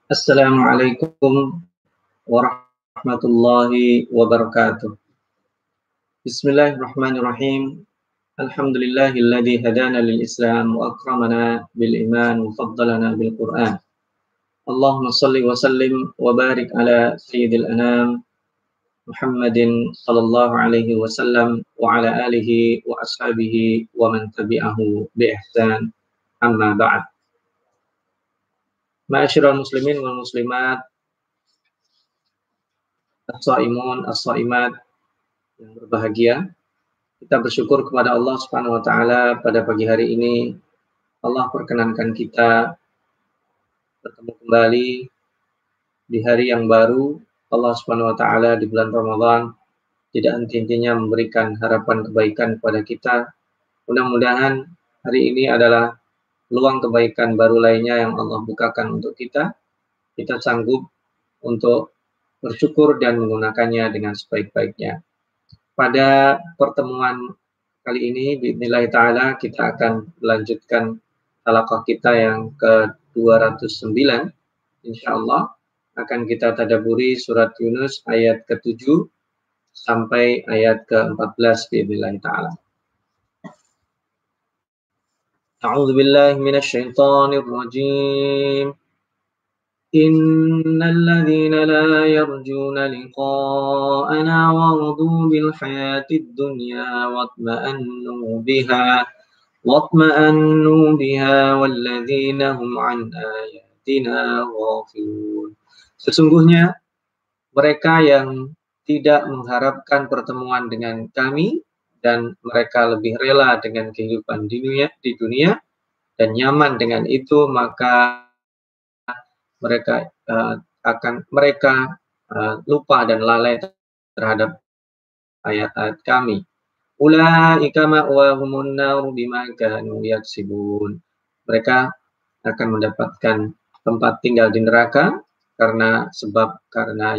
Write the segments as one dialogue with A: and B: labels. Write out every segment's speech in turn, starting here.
A: Assalamualaikum warahmatullahi wabarakatuh. Bismillahirrahmanirrahim. Alhamdulillahilladzi hadana lil Islam wa akramana bil iman wa faddalana bil Qur'an. Allahumma shalli wa sallim wa barik ala sayyidil anam Muhammadin sallallahu alaihi wasallam wa ala alihi wa ashabihi wa man tabi'ahu bi ihsan. Amma ba'd. Ma'asyiral muslimin wal muslimat, as-shaimun, as-shaimat yang berbahagia. Kita bersyukur kepada Allah Subhanahu wa taala pada pagi hari ini Allah perkenankan kita bertemu kembali di hari yang baru. Allah Subhanahu wa taala di bulan Ramadan tidak henti-hentinya memberikan harapan kebaikan kepada kita. Mudah-mudahan hari ini adalah peluang kebaikan baru lainnya yang Allah bukakan untuk kita. Kita sanggup untuk bersyukur dan menggunakannya dengan sebaik-baiknya. Pada pertemuan kali ini, biidznillah ta'ala, kita akan melanjutkan halaqah kita yang ke-209. Insyaallah akan kita tadabburi surat Yunus ayat ke-7 sampai ayat ke-14 biidznillah ta'ala. A'udzu billahi minasy syaithanir rajim. Innal ladzina la yarjuna liqa'ana wa radu bil hayatid dunya watma'annu biha wal ladzina hum an ayatina ghafilun. Sesungguhnya mereka yang tidak mengharapkan pertemuan dengan kami dan mereka lebih rela dengan kehidupan di dunia dan nyaman dengan itu, maka mereka lupa dan lalai terhadap ayat-ayat kami. Ulaika ma'wahumun nar bima kanu yaksibun. Mereka akan mendapatkan tempat tinggal di neraka karena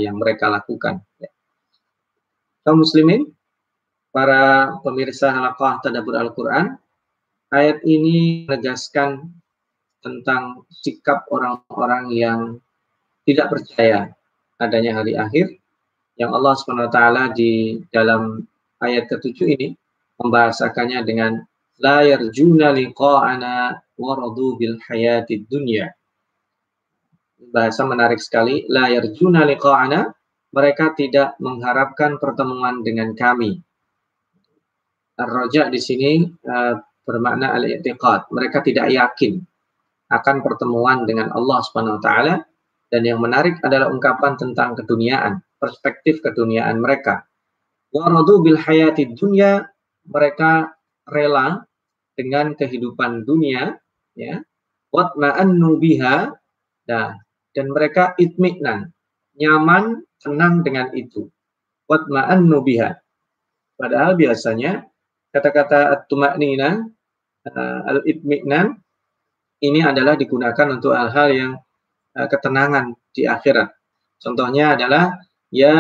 A: yang mereka lakukan. Kaum muslimin, para pemirsa halaqah tadabbur Al-Quran, ayat ini menegaskan tentang sikap orang-orang yang tidak percaya adanya hari akhir, yang Allah SWT di dalam ayat ke-7 ini membahasakannya dengan la yarjuna liqa'ana wa radu bil hayatid dunya. Bahasa menarik sekali, la yarjuna liqa'ana, mereka tidak mengharapkan pertemuan dengan kami. Ar-raja di sini bermakna al-i'tiqad. Mereka tidak yakin akan pertemuan dengan Allah Subhanahu wa taala, dan yang menarik adalah ungkapan tentang keduniaan, perspektif keduniaan mereka. Wa radu bil hayatid dunya, mereka rela dengan kehidupan dunia, ya. Watma'annu biha, dan mereka itmi'nan, nyaman, tenang dengan itu. Watma'annu biha. Padahal biasanya kata-kata at-tuma'nina, al-itmi'nan, ini adalah digunakan untuk hal-hal yang ketenangan di akhirat. Contohnya adalah ya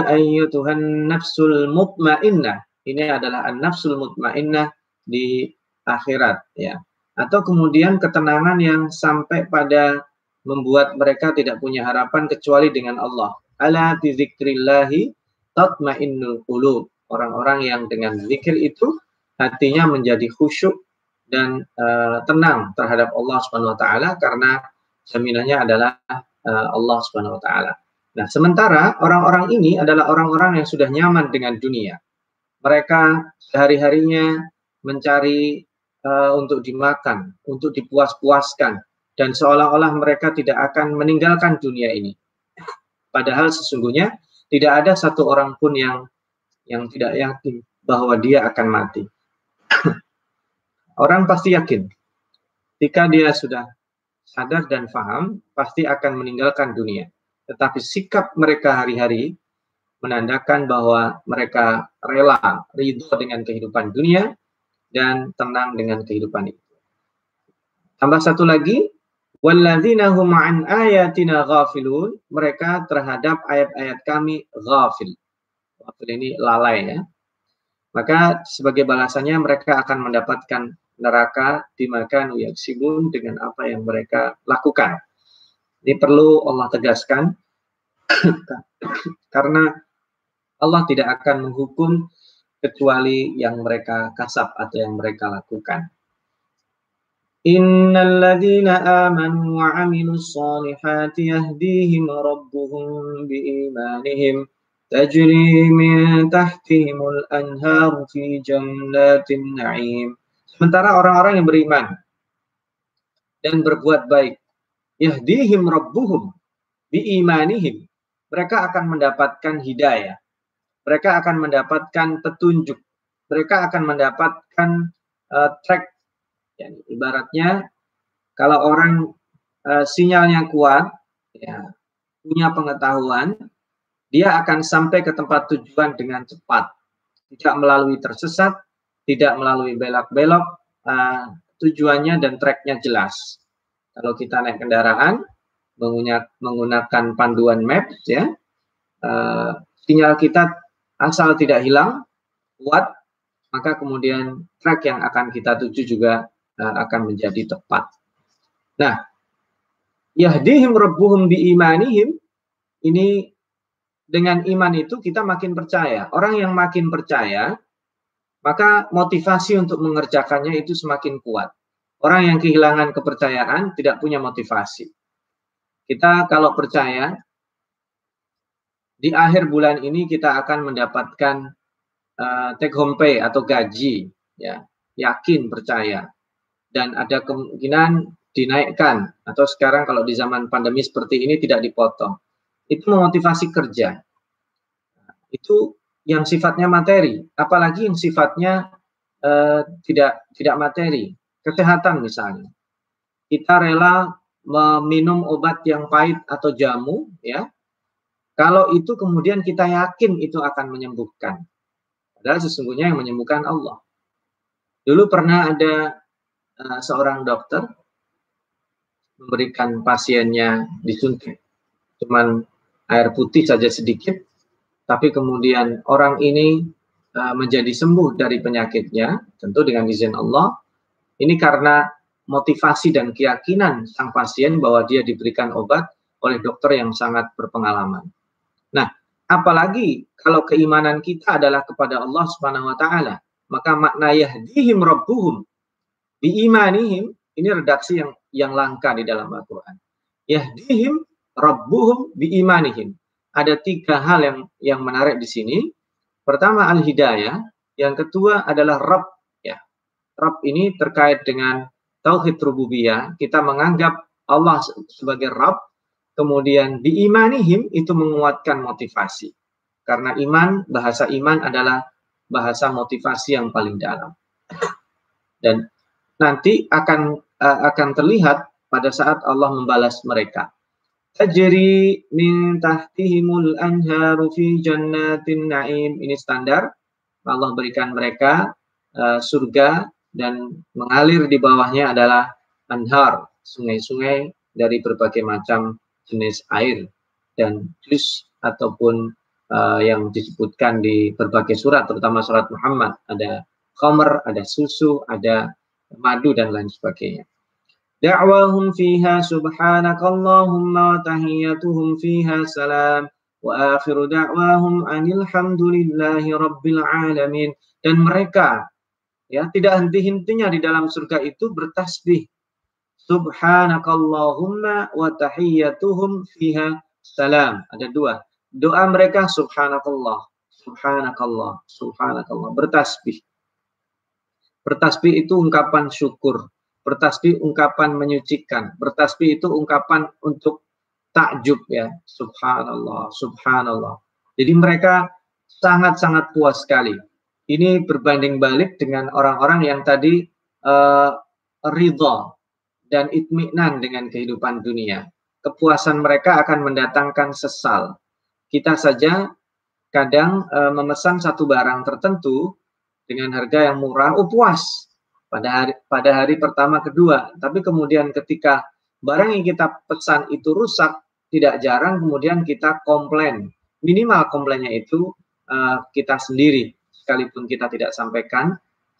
A: ayyatuhan nafsul mutmainnah. Ini adalah an-nafsul mutmainnah di akhirat, ya. Atau kemudian ketenangan yang sampai pada membuat mereka tidak punya harapan kecuali dengan Allah. Ala bi dzikrillahi tatmainnul qulub. Orang-orang yang dengan zikir itu hatinya menjadi khusyuk dan tenang terhadap Allah Subhanahu wa taala, karena jaminannya adalah Allah Subhanahu wa taala. Nah, sementara orang-orang ini adalah orang-orang yang sudah nyaman dengan dunia. Mereka sehari-harinya mencari untuk dimakan, untuk dipuas-puaskan, dan seolah-olah mereka tidak akan meninggalkan dunia ini. Padahal sesungguhnya tidak ada satu orang pun yang tidak yakin bahwa dia akan mati. Orang pasti yakin. Jika dia sudah sadar dan paham, pasti akan meninggalkan dunia. Tetapi sikap mereka hari-hari menandakan bahwa mereka rela, ridho dengan kehidupan dunia, dan tenang dengan kehidupan itu. Tambah satu lagi, walladzina hum an ayatina ghafilun, mereka terhadap ayat-ayat kami ghafil. Ghafil ini lalai, ya. Maka sebagai balasannya mereka akan mendapatkan neraka bima kanu yaksibun, dengan apa yang mereka lakukan. Ini perlu Allah tegaskan karena Allah tidak akan menghukum kecuali yang mereka kasab atau yang mereka lakukan. Innal ladzina amanu wa 'amilus shalihati yahdihim rabbuhum biimanihim tajri min tahtihimul anharu fi jannatin na'im. Sementara orang-orang yang beriman dan berbuat baik, yahdihim rabbuhum biimanihim, mereka akan mendapatkan hidayah, mereka akan mendapatkan petunjuk, mereka akan mendapatkan track. Ya, ibaratnya kalau orang sinyalnya kuat, ya, punya pengetahuan, dia akan sampai ke tempat tujuan dengan cepat, tidak melalui tersesat, tidak melalui belok-belok, tujuannya dan tracknya jelas. Kalau kita naik kendaraan menggunakan panduan map, ya, sinyal kita asal tidak hilang, kuat, maka kemudian track yang akan kita tuju juga akan menjadi tepat. Nah, yahdihim rabbuhum biimanihim, ini dengan iman itu kita makin percaya. Orang yang makin percaya, maka motivasi untuk mengerjakannya itu semakin kuat. Orang yang kehilangan kepercayaan tidak punya motivasi. Kita kalau percaya, di akhir bulan ini kita akan mendapatkan take home pay atau gaji, ya, yakin, percaya. Dan ada kemungkinan dinaikkan, atau sekarang kalau di zaman pandemi seperti ini tidak dipotong. Itu memotivasi kerja. Itu yang sifatnya materi, apalagi yang sifatnya tidak materi. Kesehatan misalnya, kita rela meminum obat yang pahit atau jamu, ya, kalau itu kemudian kita yakin itu akan menyembuhkan, padahal sesungguhnya yang menyembuhkan Allah. Dulu pernah ada seorang dokter memberikan pasiennya disuntik cuman air putih saja sedikit, tapi kemudian orang ini menjadi sembuh dari penyakitnya, tentu dengan izin Allah. Ini karena motivasi dan keyakinan sang pasien bahwa dia diberikan obat oleh dokter yang sangat berpengalaman. Nah, apalagi kalau keimanan kita adalah kepada Allah Subhanahu wa taala, maka makna yahdihim rabbuhum biimanihim, ini redaksi yang langka di dalam Al-Quran. Yahdihim rabbuhum biimanihim. Ada 3 hal yang menarik di sini. Pertama, al-hidayah. Yang kedua adalah Rabb. Ya. Rabb ini terkait dengan tauhid rububiyah. Kita menganggap Allah sebagai Rabb. Kemudian biimanihim itu menguatkan motivasi. Karena iman, bahasa iman adalah bahasa motivasi yang paling dalam. Dan nanti akan terlihat pada saat Allah membalas mereka. Tajri min tahtihimul anharu fi jannatin na'im. Ini standar. Allah berikan mereka surga dan mengalir di bawahnya adalah anhar, sungai-sungai dari berbagai macam jenis air dan jus ataupun yang disebutkan di berbagai surat, terutama surat Muhammad, ada khamr, ada susu, ada madu dan lain sebagainya. Da'wahum fiha subhanakallahumma wa tahiyyatuhum fiha salam wa akhiru da'wahum anil hamdulillahi rabbil alamin. Dan mereka, ya, tidak henti-hentinya di dalam surga itu bertasbih. Subhanakallahumma wa tahiyyatuhum fiha salam. Ada 2. Doa mereka subhanakallah, subhanakallah, subhanakallah, bertasbih. Bertasbih itu ungkapan syukur, bertasbih ungkapan menyucikan, bertasbih itu ungkapan untuk takjub, ya, subhanallah, subhanallah. Jadi mereka sangat-sangat puas sekali. Ini berbanding balik dengan orang-orang yang tadi ridha dan itminan dengan kehidupan dunia. Kepuasan mereka akan mendatangkan sesal. Kita saja kadang memesan satu barang tertentu dengan harga yang murah, puas pada hari pertama kedua, tapi kemudian ketika barang yang kita pesan itu rusak, tidak jarang kemudian kita komplain. Minimal komplainnya itu kita sendiri, sekalipun kita tidak sampaikan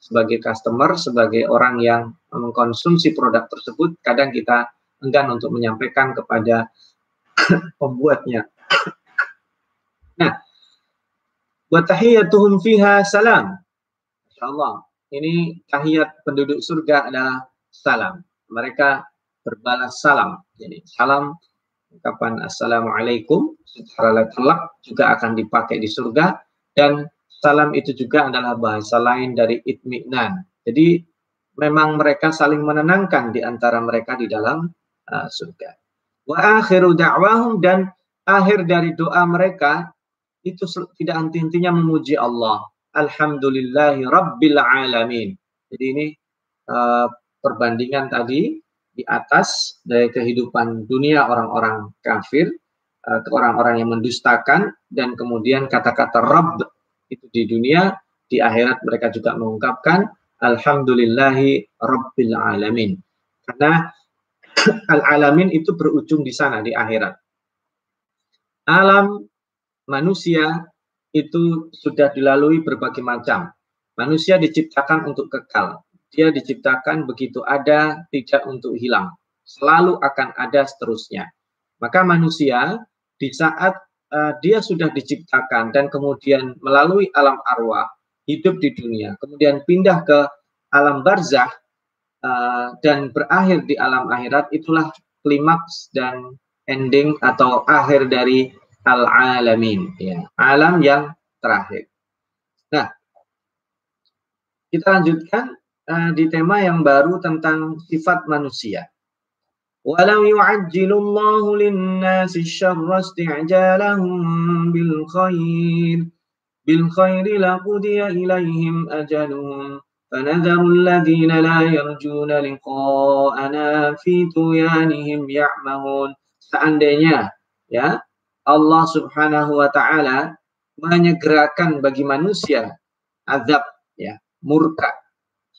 A: sebagai customer, sebagai orang yang mengkonsumsi produk tersebut, kadang kita enggan untuk menyampaikan kepada pembuatnya. Nah, wa tahiyyatuhum fiha salam. Insyaallah, ini tahiyat penduduk surga adalah salam. Mereka berbalas salam. Jadi salam, ungkapan assalamualaikum secara letlak juga akan dipakai di surga, dan salam itu juga adalah bahasa lain dari itminan. Jadi memang mereka saling menenangkan di antara mereka di dalam surga. Wa akhiru da'wahum, dan akhir dari doa mereka itu tidak henti-hentinya memuji Allah. Alhamdulillahi Rabbil Alamin. Jadi ini perbandingan tadi di atas dari kehidupan dunia orang-orang kafir, ke orang-orang yang mendustakan, dan kemudian kata-kata Rabb itu di dunia, di akhirat mereka juga mengungkapkan Alhamdulillahi Rabbil Alamin. Karena Al-Alamin itu berujung di sana, di akhirat. Alam manusia itu sudah dilalui berbagai macam. Manusia diciptakan untuk kekal. Dia diciptakan begitu ada, tidak untuk hilang. Selalu akan ada seterusnya. Maka manusia di saat dia sudah diciptakan dan kemudian melalui alam arwah, hidup di dunia, kemudian pindah ke alam barzakh dan berakhir di alam akhirat, itulah klimaks dan ending atau akhir dari al-alamin, ya, alam yang terakhir. Nah, kita lanjutkan di tema yang baru tentang sifat manusia. Walau yu'ajjilullahu lin-nasi syarra isti'jalahum bil khairi laqudiya ilaihim ajaluhum fanadharu alladhina la yarjuna liqa'ana fi tuyanihim ya'mahun. Seandainya ya Allah Subhanahu wa taala menyegerakan bagi manusia azab, ya, murka,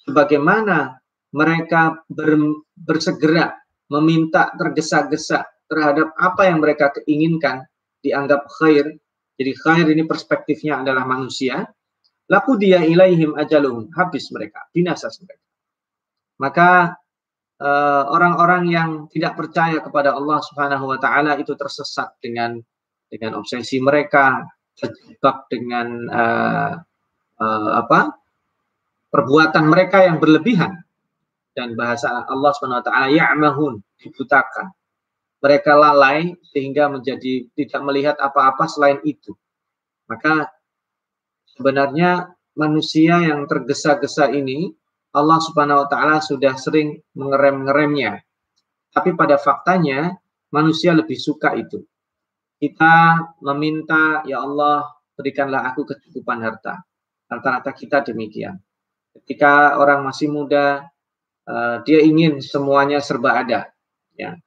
A: sebagaimana mereka bersegera meminta tergesa-gesa terhadap apa yang mereka inginkan dianggap khair. Jadi khair ini perspektifnya adalah manusia. Laqudiya ilaihim ajaluhum, habis mereka, binasa mereka. Maka orang-orang yang tidak percaya kepada Allah Subhanahu wa taala itu tersesat dengan obsesi mereka, terjebak dengan perbuatan mereka yang berlebihan, dan bahasa Allah Subhanahu wa taala ya'mahun, dibutakan. Mereka lalai sehingga menjadi tidak melihat apa-apa selain itu. Maka sebenarnya manusia yang tergesa-gesa ini Allah Subhanahu wa taala sudah sering mengerem-ngeremnya. Tapi pada faktanya manusia lebih suka itu. Kita meminta, ya Allah, berikanlah aku kecukupan harta. Rata-rata kita demikian. Ketika orang masih muda, dia ingin semuanya serba ada. Ya.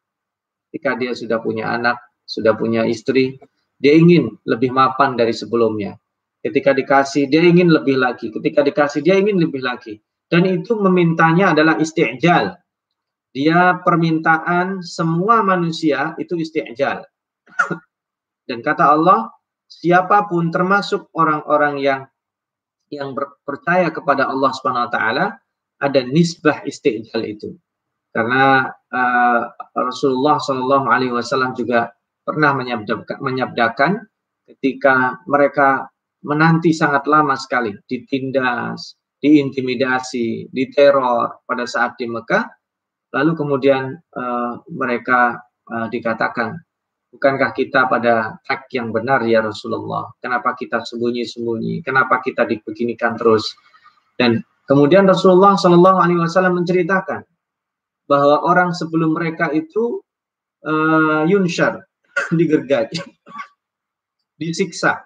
A: Ketika dia sudah punya anak, sudah punya istri, dia ingin lebih mapan dari sebelumnya. Ketika dikasih, dia ingin lebih lagi. Ketika dikasih, dia ingin lebih lagi. Dan itu memintanya adalah isti'jal. Dia permintaan semua manusia itu isti'jal. Dan kata Allah, siapapun termasuk orang-orang yang percaya kepada Allah Subhanahu wa taala, ada nisbah isti'jal itu. Karena Rasulullah Shallallahu alaihi wasallam juga pernah menyabdakan ketika mereka menanti sangat lama sekali ditindas, diintimidasi, diteror pada saat di Mekah, lalu kemudian mereka dikatakan, bukankah kita pada track yang benar ya Rasulullah? Kenapa kita sembunyi-sembunyi? Kenapa kita dibeginikan terus? Dan kemudian Rasulullah Shallallahu alaihi wasallam menceritakan bahwa orang sebelum mereka itu yunsyar, digergaji, disiksa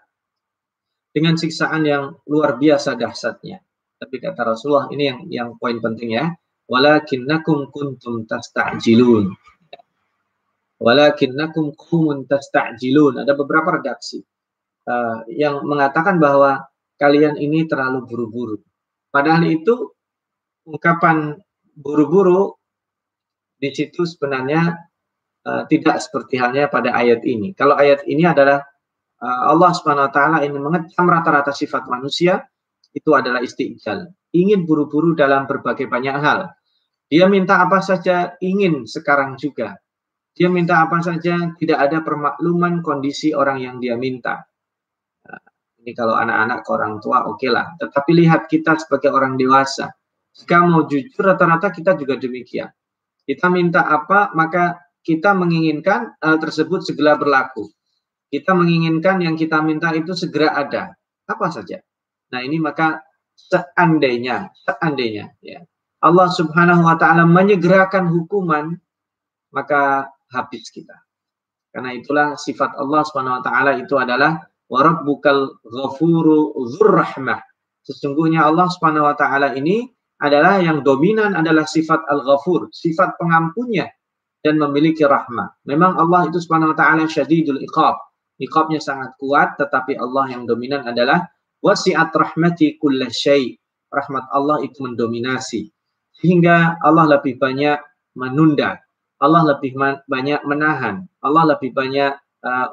A: dengan siksaan yang luar biasa dahsyatnya. Tapi kata Rasulullah, ini yang poin penting ya, walakinnakum kuntum tasta'jilun. Walakinnakum qaumun tasta'jilun. Ada beberapa redaksi yang mengatakan bahwa kalian ini terlalu buru-buru. Padahal itu ungkapan buru-buru di situ sebenarnya tidak seperti halnya pada ayat ini. Kalau ayat ini adalah Allah Subhanahu wa taala ingin mengecam rata-rata sifat manusia, itu adalah isti'jal. ingin buru-buru dalam berbagai banyak hal. Dia minta apa saja ingin sekarang juga. Dia minta apa saja, tidak ada permakluman kondisi orang yang dia minta. Nah, ini kalau anak-anak ke orang tua oke lah. Tetapi lihat kita sebagai orang dewasa. Jika mau jujur, rata-rata kita juga demikian. Kita minta apa, maka kita menginginkan hal tersebut segera berlaku. Kita menginginkan yang kita minta itu segera ada. Apa saja. Nah ini maka seandainya ya, Allah Subhanahu wa Ta'ala menyegerakan hukuman, maka habis kita. Karena itulah sifat Allah Subhanahu wa Ta'ala itu adalah wa rabbukal ghafuru dzur rahmah. Sesungguhnya Allah Subhanahu wa Ta'ala ini adalah yang dominan adalah sifat al-ghafur, sifat pengampunnya dan memiliki rahmah. Memang Allah itu Subhanahu wa Ta'ala syadidul iqab. Iqabnya sangat kuat, tetapi Allah yang dominan adalah wasi'at rahmati kulla syai'. Rahmat Allah itu mendominasi. Sehingga Allah lebih banyak menunda. Allah lebih banyak menahan. Allah lebih banyak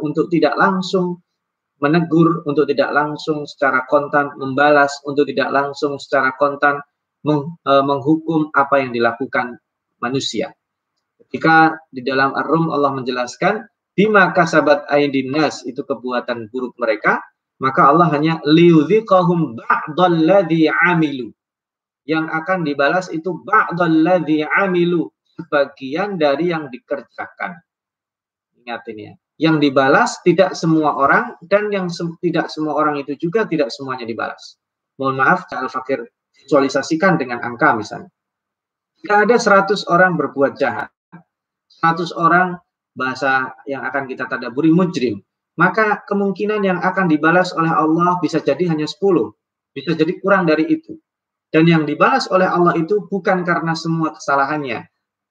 A: untuk tidak langsung menegur, untuk tidak langsung secara kontan membalas, untuk tidak langsung secara kontan menghukum apa yang dilakukan manusia. Ketika di dalam Ar-Rum Allah menjelaskan bima kasabat aydin nas, itu kebuatan buruk mereka, maka Allah hanya liyudhiqahum ba'dalladzi amilu. Yang akan dibalas itu ba'dalladzi amilu, sebagian dari yang dikerjakan. Ingat ini ya. Yang dibalas tidak semua orang, dan yang tidak semua orang itu juga tidak semuanya dibalas. Mohon maaf, Al-Fakir visualisasikan dengan angka misalnya. Jika ada 100 orang berbuat jahat, 100 orang bahasa yang akan kita tadabburi mujrim, maka kemungkinan yang akan dibalas oleh Allah bisa jadi hanya 10, bisa jadi kurang dari itu. Dan yang dibalas oleh Allah itu bukan karena semua kesalahannya,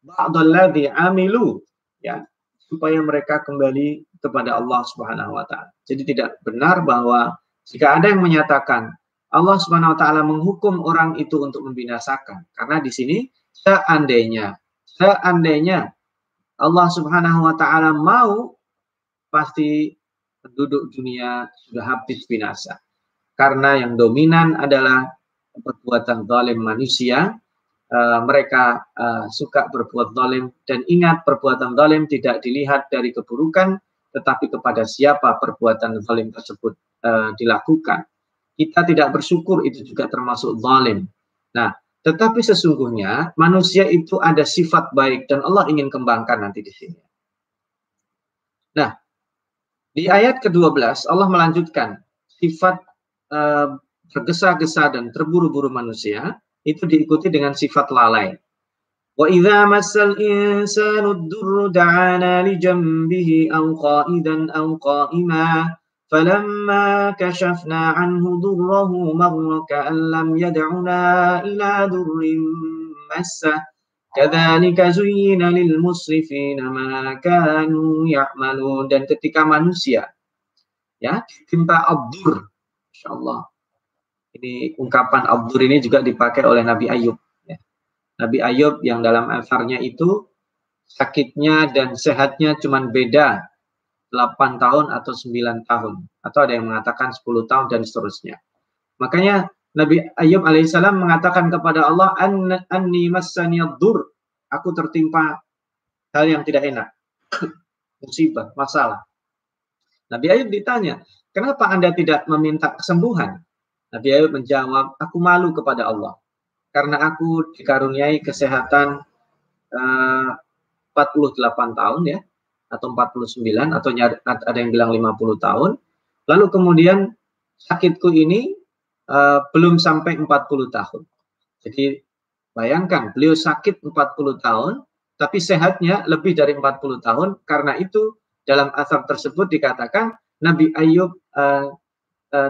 A: ba'dalladzi amilu, ya, supaya mereka kembali kepada Allah Subhanahu wa Ta'ala. Jadi tidak benar bahwa jika ada yang menyatakan Allah Subhanahu wa Ta'ala menghukum orang itu untuk membinasakan, karena di sini seandainya Allah Subhanahu wa Ta'ala mau, pasti penduduk dunia sudah habis binasa. Karena yang dominan adalah perbuatan zalim manusia. Mereka suka berbuat zalim, dan ingat perbuatan zalim tidak dilihat dari keburukan, tetapi kepada siapa perbuatan zalim tersebut dilakukan. Kita tidak bersyukur, itu juga termasuk zalim. Nah, tetapi sesungguhnya manusia itu ada sifat baik dan Allah ingin kembangkan nanti di sini. Nah, di ayat ke-12 Allah melanjutkan sifat tergesa-gesa dan terburu-buru manusia itu diikuti dengan sifat lalai. Wa idza massal insanu ad-durru da'ana li janbihi aw qa'idan aw qa'ima falamma kashafna 'anhu durrahu marra ka'an lam yad'una ila durrin massah kadzalika zuyyina lil musrifina ma kanu ya'malun. Dan ketika manusia ya ditimpa ad-durr, insyaallah ini ungkapan abdur ini juga dipakai oleh Nabi Ayub. Ya. Nabi Ayub yang dalam asarnya itu sakitnya dan sehatnya cuma beda 8 tahun atau 9 tahun. Atau ada yang mengatakan 10 tahun dan seterusnya. Makanya Nabi Ayub alaihissalam mengatakan kepada Allah, Anni massaniyaddur, aku tertimpa hal yang tidak enak. Musibah, masalah. Nabi Ayub ditanya, kenapa Anda tidak meminta kesembuhan? Nabi Ayub menjawab, aku malu kepada Allah karena aku dikaruniai kesehatan 48 tahun ya, atau 49, atau ada yang bilang 50 tahun. Lalu kemudian sakitku ini belum sampai 40 tahun. Jadi bayangkan, beliau sakit 40 tahun, tapi sehatnya lebih dari 40 tahun. Karena itu dalam asar tersebut dikatakan Nabi Ayub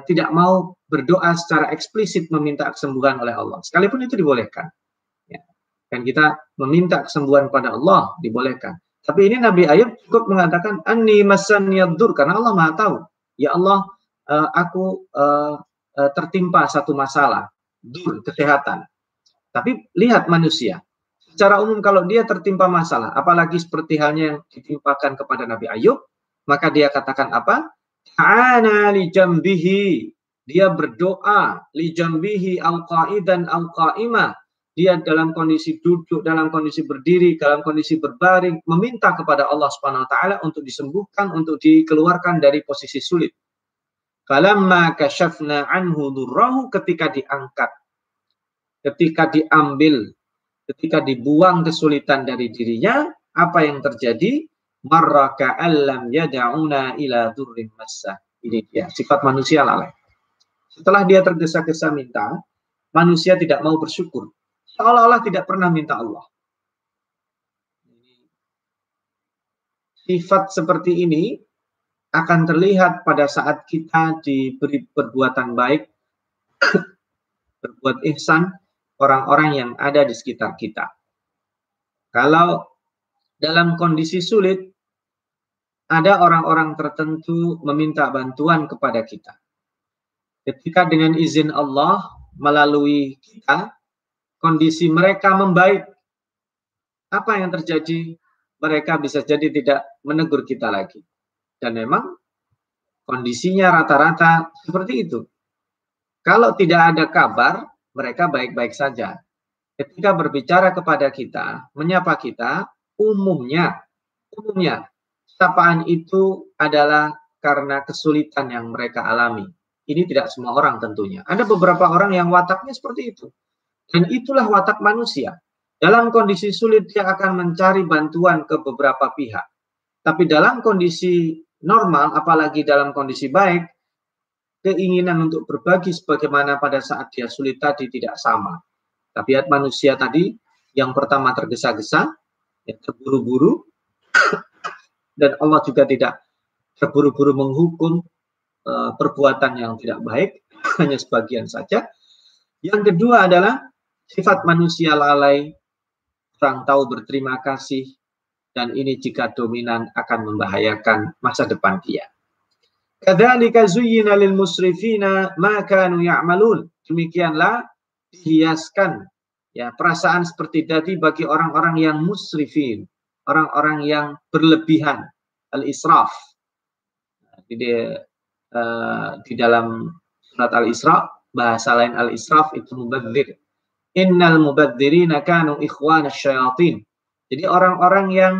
A: tidak mau berdoa secara eksplisit meminta kesembuhan oleh Allah, sekalipun itu dibolehkan. Ya. Dan kita meminta kesembuhan pada Allah dibolehkan. Tapi ini Nabi Ayub cukup mengatakan anni massaniyaddur, karena Allah Maha tahu. Ya Allah, aku tertimpa satu masalah, dur, kesehatan. Tapi lihat manusia, secara umum kalau dia tertimpa masalah, apalagi seperti halnya yang ditimpakan kepada Nabi Ayub, maka dia katakan apa? Ta'ana li jambihi, dia berdoa li jambihi au qa'idan au qa'imah, dia dalam kondisi duduk, dalam kondisi berdiri, dalam kondisi berbaring, meminta kepada Allah Subhanahu wa taala untuk disembuhkan, untuk dikeluarkan dari posisi sulit. Falamma kashafna anhu durrahu, ketika diangkat, ketika diambil, ketika dibuang kesulitan dari dirinya, apa yang terjadi? Marra ka'allam yad'una ila durrin massah. Ini dia sifat manusia lalai. Setelah dia tergesa-gesa minta, manusia tidak mau bersyukur, seolah-olah tidak pernah minta Allah. Sifat seperti ini akan terlihat pada saat kita diberi perbuatan baik, berbuat ihsan, orang-orang yang ada di sekitar kita. Kalau dalam kondisi sulit, ada orang-orang tertentu meminta bantuan kepada kita. Ketika dengan izin Allah, melalui kita, kondisi mereka membaik. Apa yang terjadi? Mereka bisa jadi tidak menegur kita lagi. Dan memang kondisinya rata-rata seperti itu. Kalau tidak ada kabar, mereka baik-baik saja. Ketika berbicara kepada kita, menyapa kita, umumnya, sapaan itu adalah karena kesulitan yang mereka alami. Ini tidak semua orang tentunya. Ada beberapa orang yang wataknya seperti itu. Dan itulah watak manusia. Dalam kondisi sulit dia akan mencari bantuan ke beberapa pihak. Tapi dalam kondisi normal, apalagi dalam kondisi baik, keinginan untuk berbagi sebagaimana pada saat dia sulit tadi tidak sama. Tabiat manusia tadi, yang pertama tergesa-gesa, yang terburu-buru, dan Allah juga tidak terburu-buru menghukum perbuatan yang tidak baik, hanya sebagian saja. Yang kedua adalah sifat manusia lalai, kurang tahu berterima kasih, dan ini jika dominan akan membahayakan masa depan dia. Kadzalika zuyyina lil musrifina ma kanu ya'malun. Demikianlah dihiaskan ya perasaan seperti tadi bagi orang-orang yang musrifin, orang-orang yang berlebihan, al-israf. Di dalam surat Al-Isra, bahasa lain al-israf itu mubadzir. Innal mubadzirina kanu ikhwanasy syayatin. Jadi orang-orang yang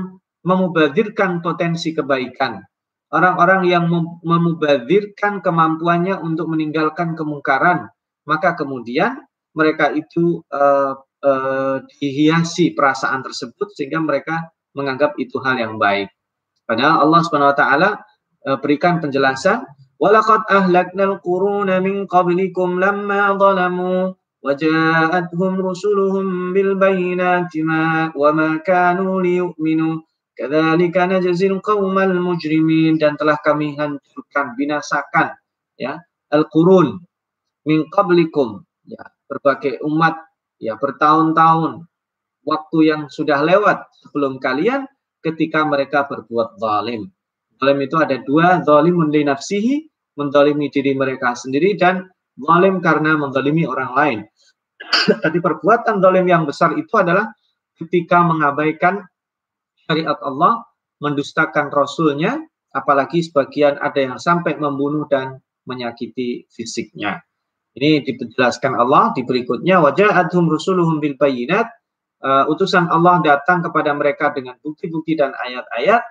A: memubadzirkan potensi kebaikan, orang-orang yang memubadzirkan kemampuannya untuk meninggalkan kemungkaran, maka kemudian mereka itu dihiasi perasaan tersebut sehingga mereka menganggap itu hal yang baik. Padahal Allah Subhanahu wa taala berikan penjelasan, walaqad ahlaknal quruna min qablikum lamma zalamu waja'atuhum rusuluhum bil bayyinati wa ma kanu liyu'minu kadzalika najzil qaumal mujrimin. Dan telah kami hancurkan, binasakan ya al-qurun min qablikum, ya berbagai umat, ya bertahun-tahun waktu yang sudah lewat sebelum kalian ketika mereka berbuat zalim. Zalim itu ada dua, zalimun li nafsihi, menzalimi diri mereka sendiri, dan zalim karena menzalimi orang lain. Tadi perbuatan zalim yang besar itu adalah ketika mengabaikan syariat Allah, mendustakan Rasulnya, apalagi sebagian ada yang sampai membunuh dan menyakiti fisiknya. Ini dijelaskan Allah di berikutnya, waja'atuhum rusuluhum bil bayyinat, utusan Allah datang kepada mereka dengan bukti-bukti dan ayat-ayat.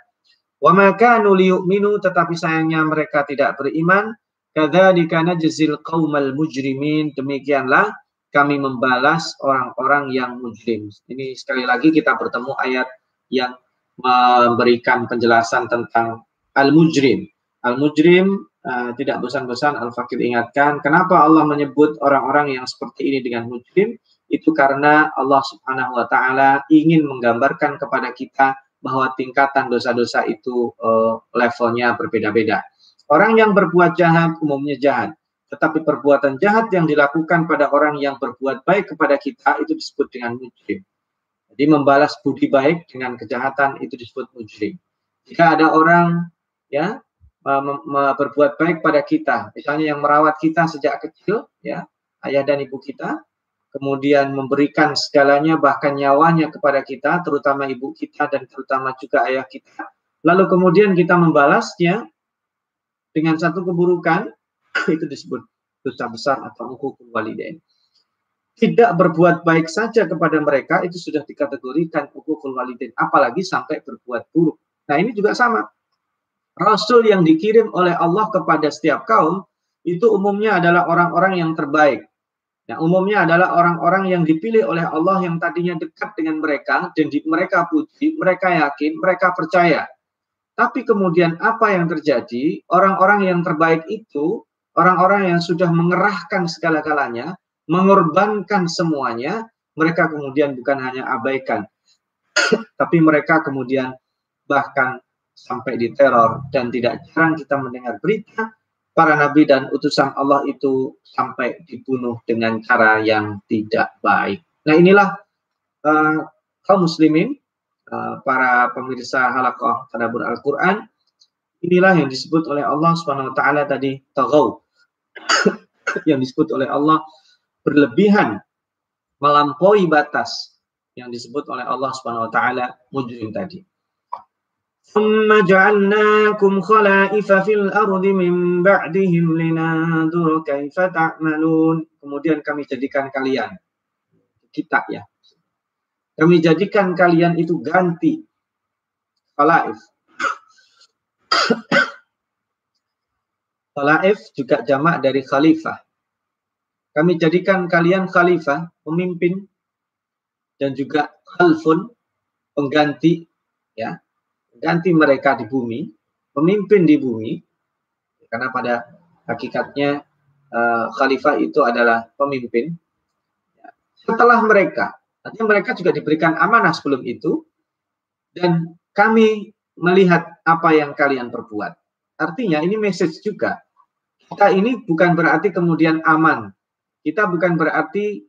A: Wa ma kanu liyu'minu, tetapi sayangnya mereka tidak beriman. Kadzalika najzil qaumal mujrimin, demikianlah kami membalas orang-orang yang mujrim. Ini sekali lagi kita bertemu ayat yang memberikan penjelasan tentang al-mujrim. Al-mujrim tidak bosan-bosan Al-Fakir ingatkan, kenapa Allah menyebut orang-orang yang seperti ini dengan mujrim? Itu karena Allah Subhanahu wa taala ingin menggambarkan kepada kita bahwa tingkatan dosa-dosa itu levelnya berbeda-beda. Orang yang berbuat jahat umumnya jahat, tetapi perbuatan jahat yang dilakukan pada orang yang berbuat baik kepada kita itu disebut dengan mujrim. Jadi membalas budi baik dengan kejahatan itu disebut mujrim. Jika ada orang ya berbuat baik pada kita, misalnya yang merawat kita sejak kecil, ya ayah dan ibu kita, kemudian memberikan segalanya bahkan nyawanya kepada kita, terutama ibu kita dan terutama juga ayah kita, lalu kemudian kita membalasnya dengan satu keburukan, itu disebut dosa besar atau uququl walidain. Tidak berbuat baik saja kepada mereka itu sudah dikategorikan uququl walidain, apalagi sampai berbuat buruk. Nah, ini juga sama. Rasul yang dikirim oleh Allah kepada setiap kaum itu umumnya adalah orang-orang yang terbaik. Nah, umumnya adalah orang-orang yang dipilih oleh Allah yang tadinya dekat dengan mereka dan mereka puji, mereka yakin, mereka percaya. Tapi kemudian apa yang terjadi? Orang-orang yang terbaik itu orang-orang yang sudah mengerahkan segala-galanya, mengorbankan semuanya, mereka kemudian bukan hanya abaikan, tapi mereka kemudian bahkan sampai diteror, dan tidak jarang kita mendengar berita para nabi dan utusan Allah itu sampai dibunuh dengan cara yang tidak baik. Nah, inilah kaum muslimin, para pemirsa halaqah tadabbur Al-Quran, inilah yang disebut oleh Allah Subhanahu wa taala tadi taghaw. Yang disebut oleh Allah berlebihan, melampaui batas yang disebut oleh Allah Subhanahu wa taala mujrim tadi. ثم جعلناكم خلائف في الأرض من بعدهم لننظر كيف تعملون. Kemudian kami jadikan kalian, kita ya, kami jadikan kalian itu ganti, khalaif. Khalaif juga jamak dari khalifah. Kami jadikan kalian khalifah, pemimpin, dan juga khalfun, pengganti, ya, ganti mereka di bumi, pemimpin di bumi, karena pada hakikatnya khalifah itu adalah pemimpin. Setelah mereka, artinya mereka juga diberikan amanah sebelum itu, dan kami melihat apa yang kalian perbuat. Artinya ini message juga. Kita ini bukan berarti kemudian aman. Kita bukan berarti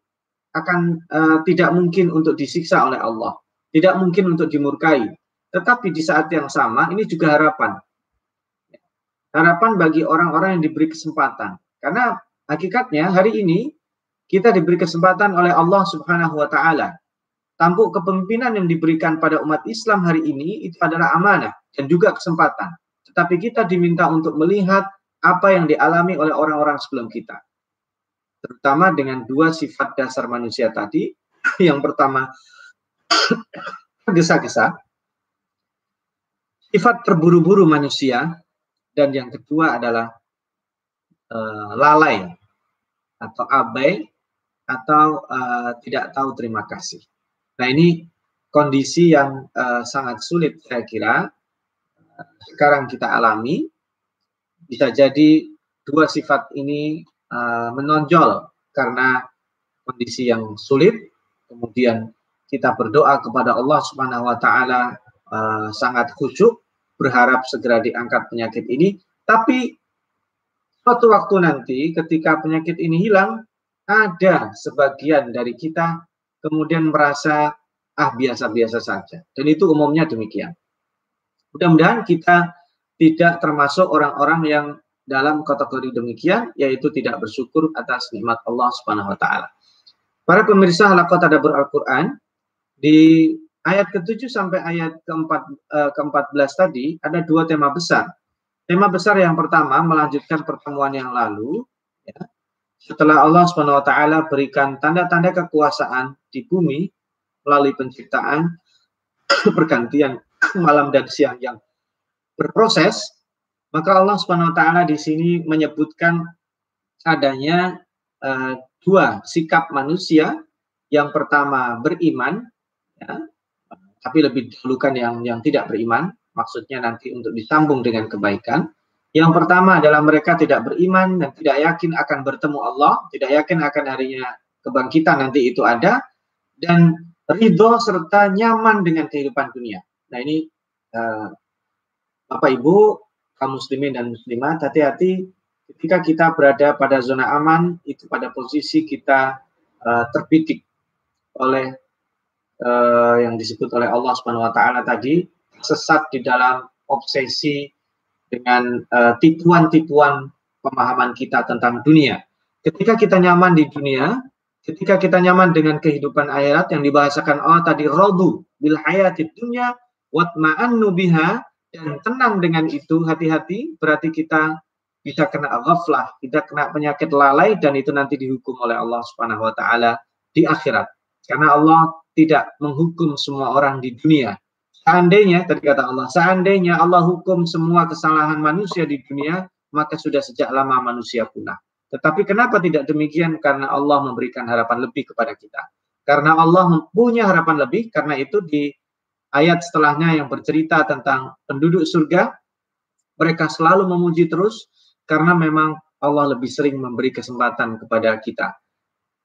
A: akan tidak mungkin untuk disiksa oleh Allah, tidak mungkin untuk dimurkai. Tetapi di saat yang sama, ini juga harapan. Harapan bagi orang-orang yang diberi kesempatan. Karena hakikatnya hari ini, kita diberi kesempatan oleh Allah Subhanahu wa ta'ala. Tampuk kepemimpinan yang diberikan pada umat Islam hari ini, itu adalah amanah dan juga kesempatan. Tetapi kita diminta untuk melihat apa yang dialami oleh orang-orang sebelum kita. Terutama dengan dua sifat dasar manusia tadi. Yang pertama, tergesa-gesa. Sifat terburu-buru manusia, dan yang kedua adalah lalai atau abai atau tidak tahu terima kasih. Nah, ini kondisi yang sangat sulit saya kira sekarang kita alami. Bisa jadi dua sifat ini menonjol karena kondisi yang sulit, kemudian kita berdoa kepada Allah Subhanahu wa taala sangat khusyuk, berharap segera diangkat penyakit ini. Tapi suatu waktu nanti ketika penyakit ini hilang, ada sebagian dari kita kemudian merasa biasa-biasa saja. Dan itu umumnya demikian. Mudah-mudahan kita tidak termasuk orang-orang yang dalam kategori demikian, yaitu tidak bersyukur atas nikmat Allah Subhanahu wa taala. Para pemirsa halaqah tadabbur Al-Qur'an, di ayat ke-7 sampai ayat ke-14 tadi ada dua tema besar. Tema besar yang pertama melanjutkan pertemuan yang lalu, ya. Setelah Allah Subhanahu wa taala berikan tanda-tanda kekuasaan di bumi melalui penciptaan, pergantian malam dan siang yang berproses, maka Allah Subhanahu wa taala di sini menyebutkan adanya dua sikap manusia. Yang pertama beriman, ya, tapi lebih dahulukan yang tidak beriman, maksudnya nanti untuk disambung dengan kebaikan. Yang pertama adalah mereka tidak beriman dan tidak yakin akan bertemu Allah, tidak yakin akan harinya kebangkitan nanti itu ada, dan ridho serta nyaman dengan kehidupan dunia. Nah, ini Bapak Ibu, kaum muslimin dan muslimat, hati-hati ketika kita berada pada zona aman, itu pada posisi kita terbidik oleh yang disebut oleh Allah Subhanahu wa taala tadi, sesat di dalam obsesi dengan tipuan-tipuan pemahaman kita tentang dunia. Ketika kita nyaman di dunia, ketika kita nyaman dengan kehidupan akhirat yang dibahasakan Allah tadi, radu bil hayatid dunya watma'annu biha, dan tenang dengan itu, hati-hati, berarti kita bisa kena ghaflah, kita kena penyakit lalai, dan itu nanti dihukum oleh Allah Subhanahu wa taala di akhirat. Karena Allah tidak menghukum semua orang di dunia. Seandainya, tadi kata Allah, seandainya Allah hukum semua kesalahan manusia di dunia, maka sudah sejak lama manusia punah. Tetapi kenapa tidak demikian? Karena Allah memberikan harapan lebih kepada kita. Karena Allah punya harapan lebih, karena itu di ayat setelahnya yang bercerita tentang penduduk surga, mereka selalu memuji terus, karena memang Allah lebih sering memberi kesempatan kepada kita.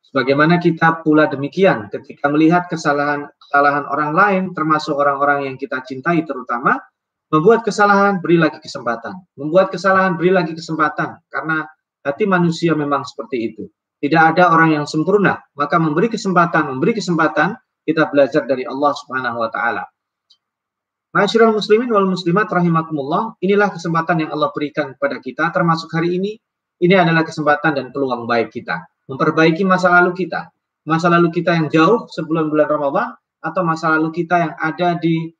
A: Sebagaimana kita pula demikian, ketika melihat kesalahan orang lain, termasuk orang-orang yang kita cintai terutama, membuat kesalahan, beri lagi kesempatan. Membuat kesalahan, beri lagi kesempatan. Karena hati manusia memang seperti itu. Tidak ada orang yang sempurna, maka memberi kesempatan, kita belajar dari Allah Subhanahu wa taala. Ma'asyiral muslimin wal muslimat rahimakumullah, inilah kesempatan yang Allah berikan kepada kita termasuk hari ini. Ini adalah kesempatan dan peluang baik kita memperbaiki masa lalu kita yang jauh sebelum bulan Ramadan, atau masa lalu kita yang ada di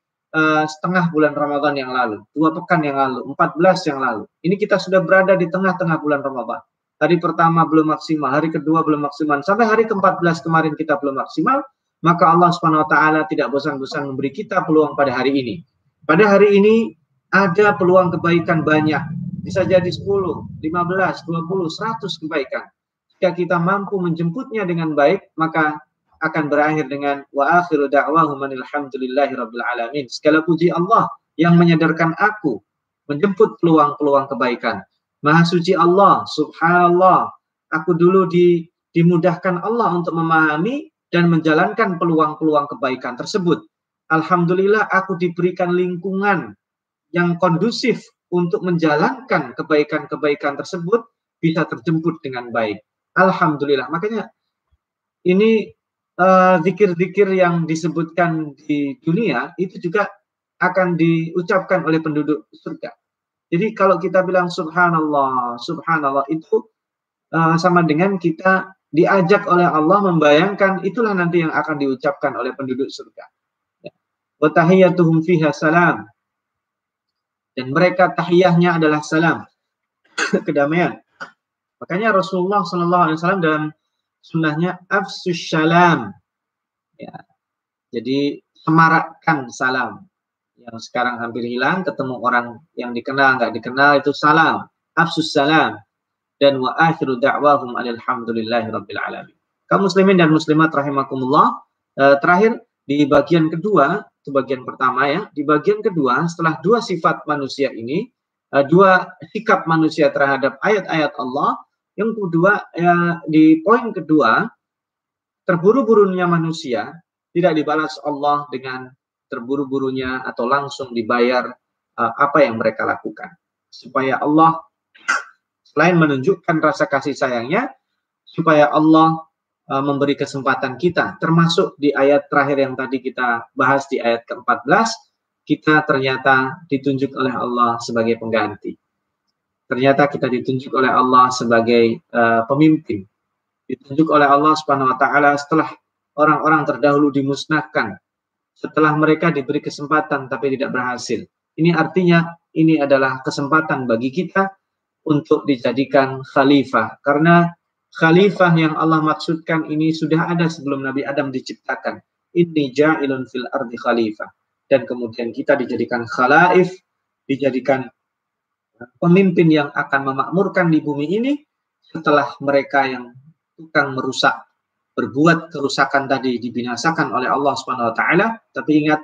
A: setengah bulan Ramadan yang lalu, 2 pekan yang lalu, 14 yang lalu. Ini kita sudah berada di tengah-tengah bulan Ramadan. Hari pertama belum maksimal, hari kedua belum maksimal, sampai hari ke-14 kemarin kita belum maksimal, maka Allah Subhanahu wa taala tidak bosan-bosan memberi kita peluang pada hari ini. Pada hari ini ada peluang kebaikan banyak. Bisa jadi 10, 15, 20, 100 kebaikan. Jika kita mampu menjemputnya dengan baik, maka akan berakhir dengan wa akhiru da'wahum alhamdulillahi rabbil alamin. Segala puji Allah yang menyadarkan aku menjemput peluang-peluang kebaikan. Maha suci Allah, subhanallah. Aku dulu dimudahkan Allah untuk memahami dan menjalankan peluang-peluang kebaikan tersebut. Alhamdulillah aku diberikan lingkungan yang kondusif untuk menjalankan kebaikan-kebaikan tersebut bisa terjemput dengan baik. Alhamdulillah. Makanya ini zikir-zikir yang disebutkan di dunia itu juga akan diucapkan oleh penduduk surga. Jadi kalau kita bilang subhanallah, subhanallah, itu sama dengan kita diajak oleh Allah membayangkan itulah nanti yang akan diucapkan oleh penduduk surga. Wa tahiyyatuhum fiha salam. Dan mereka tahiyahnya adalah salam, kedamaian. Makanya Rasulullah SAW dalam sunnahnya afsus salam, ya, jadi semarakkan salam. Yang sekarang hampir hilang, ketemu orang yang dikenal nggak dikenal itu salam, afsus salam. Dan wa akhiru da'wahum alhamdulillahi rabbil alamin. Kaum muslimin dan muslimat rahimakumullah, terakhir di bagian kedua, itu bagian pertama ya, di bagian kedua setelah 2 sifat manusia ini, 2 sikap manusia terhadap ayat-ayat Allah. Yang kedua, di poin kedua, terburu-burunya manusia tidak dibalas Allah dengan terburu-burunya atau langsung dibayar apa yang mereka lakukan. Supaya Allah selain menunjukkan rasa kasih sayangnya, supaya Allah memberi kesempatan kita, termasuk di ayat terakhir yang tadi kita bahas di ayat ke-14, kita ternyata ditunjuk oleh Allah sebagai pengganti. Ternyata kita ditunjuk oleh Allah sebagai pemimpin. Ditunjuk oleh Allah Subhanahu wa taala setelah orang-orang terdahulu dimusnahkan, setelah mereka diberi kesempatan tapi tidak berhasil. Ini artinya ini adalah kesempatan bagi kita untuk dijadikan khalifah, karena khalifah yang Allah maksudkan ini sudah ada sebelum Nabi Adam diciptakan. Inni ja'ilun fil ardi khalifah. Dan kemudian kita dijadikan khalaif, dijadikan pemimpin yang akan memakmurkan di bumi ini setelah mereka yang tukang merusak, berbuat kerusakan tadi dibinasakan oleh Allah Subhanahu wa taala. Tapi ingat,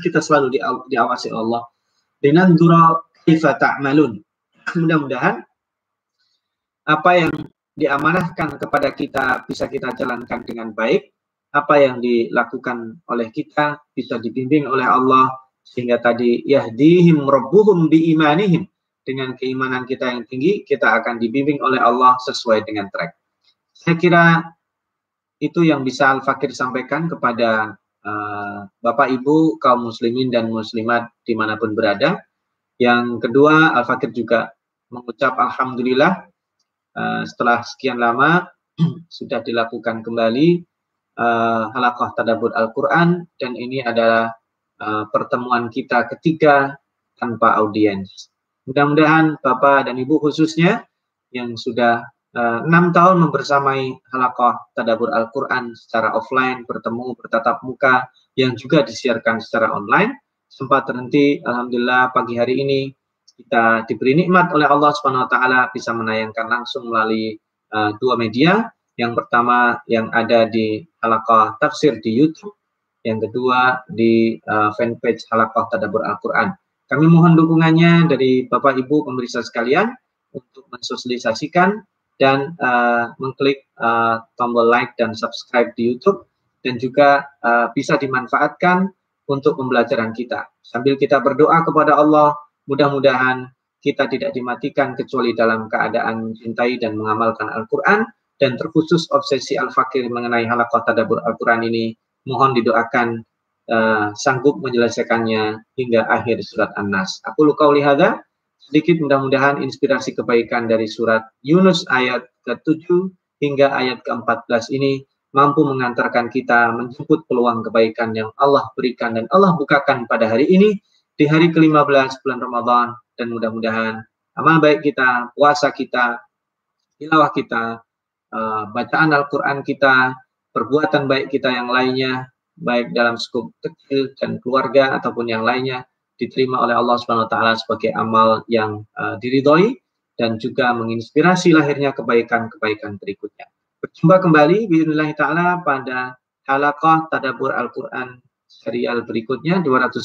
A: kita selalu diawasi Allah. Linandura kaifa ta'malun. Mudah-mudahan apa yang diamanahkan kepada kita bisa kita jalankan dengan baik. Apa yang dilakukan oleh kita bisa dibimbing oleh Allah, sehingga tadi yahdihim rabbuhum biimanihim, dengan keimanan kita yang tinggi kita akan dibimbing oleh Allah sesuai dengan track. Saya kira itu yang bisa Al-Fakir sampaikan kepada Bapak Ibu kaum muslimin dan muslimat dimanapun berada. Yang kedua, Al-Fakir juga mengucap alhamdulillah setelah sekian lama sudah dilakukan kembali halaqah tadabbur Al-Quran, dan ini adalah pertemuan kita ketiga tanpa audiens. Mudah-mudahan Bapak dan Ibu khususnya yang sudah 6 tahun membersamai halaqah tadabbur Al-Quran secara offline, bertemu, bertatap muka, yang juga disiarkan secara online, sempat terhenti, alhamdulillah pagi hari ini kita diberi nikmat oleh Allah Subhanahu wa taala bisa menayangkan langsung melalui 2 media. Yang pertama yang ada di halaqah tafsir di YouTube, yang kedua di fanpage halaqah tadabbur Al-Quran. Kami mohon dukungannya dari Bapak Ibu pemirsa sekalian untuk mensosialisasikan dan mengklik tombol like dan subscribe di YouTube, dan juga bisa dimanfaatkan untuk pembelajaran kita. Sambil kita berdoa kepada Allah, mudah-mudahan kita tidak dimatikan kecuali dalam keadaan mencintai dan mengamalkan Al-Quran, dan terkhusus obsesi Al-Fakir mengenai halaqah tadabbur Al-Quran ini, mohon didoakan sanggup menyelesaikannya hingga akhir surat An-Nas. Aku qauli hadza, sedikit mudah-mudahan inspirasi kebaikan dari surat Yunus ayat ke-7 hingga ayat ke-14 ini mampu mengantarkan kita menjemput peluang kebaikan yang Allah berikan dan Allah bukakan pada hari ini, di hari ke-15 bulan Ramadan, dan mudah-mudahan amal baik kita, puasa kita, tilawah kita, bacaan Al-Quran kita, perbuatan baik kita yang lainnya, baik dalam skup kecil dan keluarga ataupun yang lainnya, diterima oleh Allah Subhanahu wa taala sebagai amal yang diridhoi dan juga menginspirasi lahirnya kebaikan-kebaikan berikutnya. Berjumpa kembali biidznillah taala pada halaqah tadabbur Al-Quran serial berikutnya 210,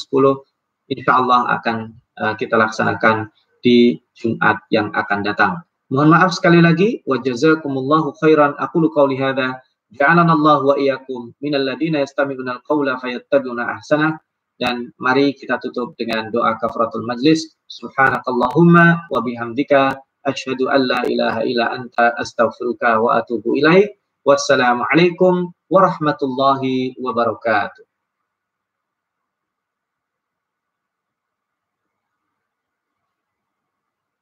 A: insyaallah akan kita laksanakan di Jumat yang akan datang. Mohon maaf sekali lagi, wa jazakumullahu khairan. Aqulu qauli hadza, ja'alanallahu wa iyyakum minal ladzina yastami'una al-qaula fayattabi'una ahsanah. Dan mari kita tutup dengan doa kafaratul majlis. Subhanakallahumma wa bihamdika asyhadu an la ilaha illa anta astaghfiruka wa atubu ilaik. Wassalamualaikum warahmatullahi wabarakatuh.